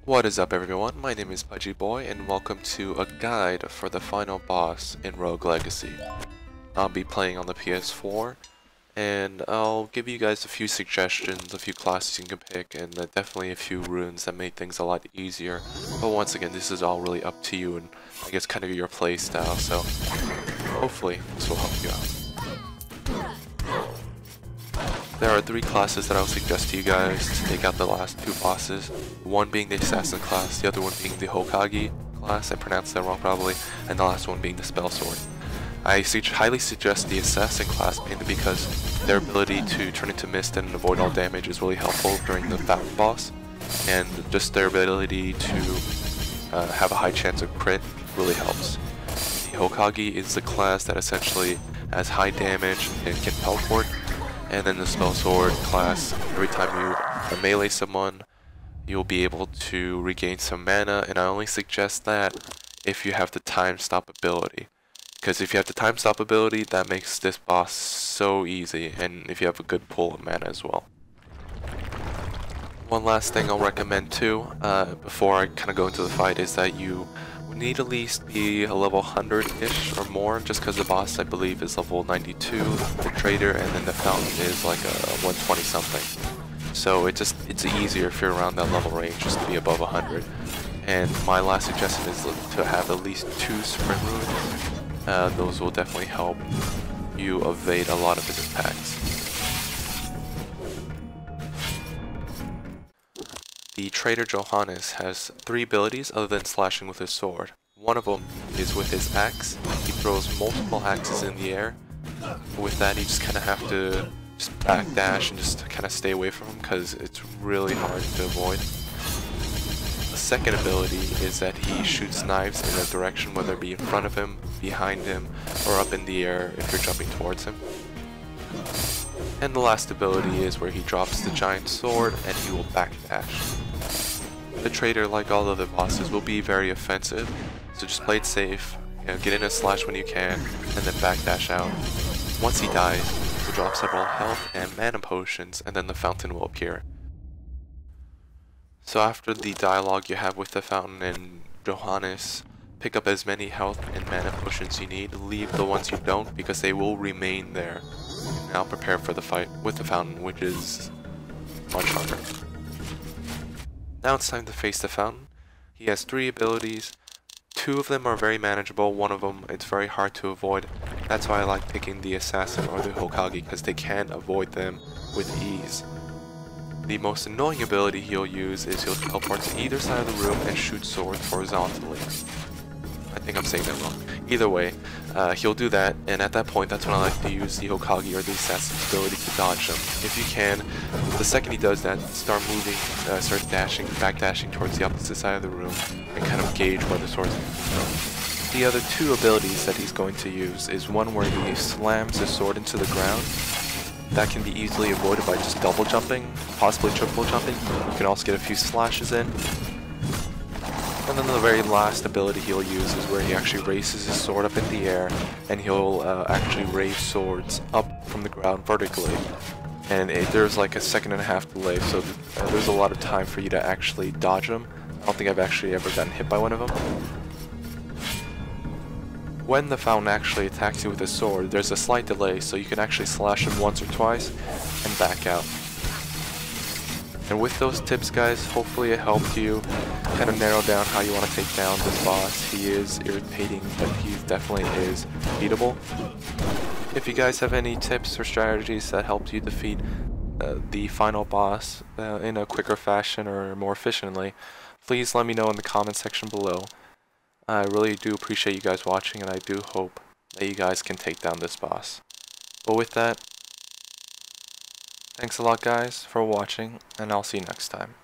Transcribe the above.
What is up everyone, my name is Pudgy Boy and welcome to a guide for the final boss in Rogue Legacy. I'll be playing on the Ps4 and I'll give you guys a few suggestions, a few classes you can pick, and definitely a few runes that make things a lot easier. But once again, this is all really up to you and I guess kind of your play style, so hopefully this will help you out. There are 3 classes that I'll suggest to you guys to take out the last 2 bosses. One being the Assassin class, the other one being the Hokage class, I pronounced that wrong probably, and the last one being the Spell Sword. I highly suggest the Assassin class mainly because their ability to turn into mist and avoid all damage is really helpful during the Fountain boss, and just their ability to have a high chance of crit really helps. The Hokage is the class that essentially has high damage and can teleport. And then the Spell Sword class, every time you melee someone, you'll be able to regain some mana, and I only suggest that if you have the time stop ability. Because if you have the time stop ability, that makes this boss so easy, and if you have a good pool of mana as well. One last thing I'll recommend too, before I kind of go into the fight, is that you need at least be a level 100-ish or more, just because the boss I believe is level 92, the Traitor, and then the Fountain is like a 120 something. So it's easier if you're around that level range just to be above 100. And my last suggestion is to have at least 2 sprint runes. Those will definitely help you evade a lot of his attacks. The Traitor Johannes has 3 abilities other than slashing with his sword. One of them is with his axe. He throws multiple axes in the air. With that, you just kind of have to just backdash and just kind of stay away from him because it's really hard to avoid. The second ability is that he shoots knives in a direction, whether it be in front of him, behind him, or up in the air if you're jumping towards him. And the last ability is where he drops the giant sword and he will backdash. The Traitor, like all other bosses, will be very offensive, so just play it safe, get in a slash when you can, and then backdash out. Once he dies, he'll drop several health and mana potions, and then the Fountain will appear. So after the dialogue you have with the Fountain and Johannes, pick up as many health and mana potions you need, leave the ones you don't because they will remain there. Now prepare for the fight with the Fountain, which is much harder. Now it's time to face the Fountain. He has 3 abilities. 2 of them are very manageable, one of them it's very hard to avoid. That's why I like picking the Assassin or the Hokage, because they can avoid them with ease. The most annoying ability he'll use is he'll teleport to either side of the room and shoot swords horizontally. I think I'm saying that wrong. Either way, he'll do that, and at that point that's when I like to use the Hokage or the Assassin's ability to dodge him. If you can, the second he does that, start moving, start backdashing towards the opposite side of the room, and kind of gauge where the sword's coming from. The other 2 abilities that he's going to use is one where he slams his sword into the ground. That can be easily avoided by just double jumping, possibly triple jumping. You can also get a few slashes in. And then the very last ability he'll use is where he actually raises his sword up in the air, and he'll actually raise swords up from the ground vertically. And there's like a 1.5-second delay, so there's a lot of time for you to actually dodge them. I don't think I've actually ever gotten hit by one of them. When the Fountain actually attacks you with his sword, there's a slight delay, so you can actually slash him once or twice and back out. And with those tips, guys, hopefully it helped you kind of narrow down how you want to take down this boss. He is irritating, but he definitely is beatable. If you guys have any tips or strategies that helped you defeat the final boss in a quicker fashion or more efficiently, please let me know in the comment section below. I really do appreciate you guys watching, and I do hope that you guys can take down this boss. But with that, thanks a lot guys for watching, and I'll see you next time.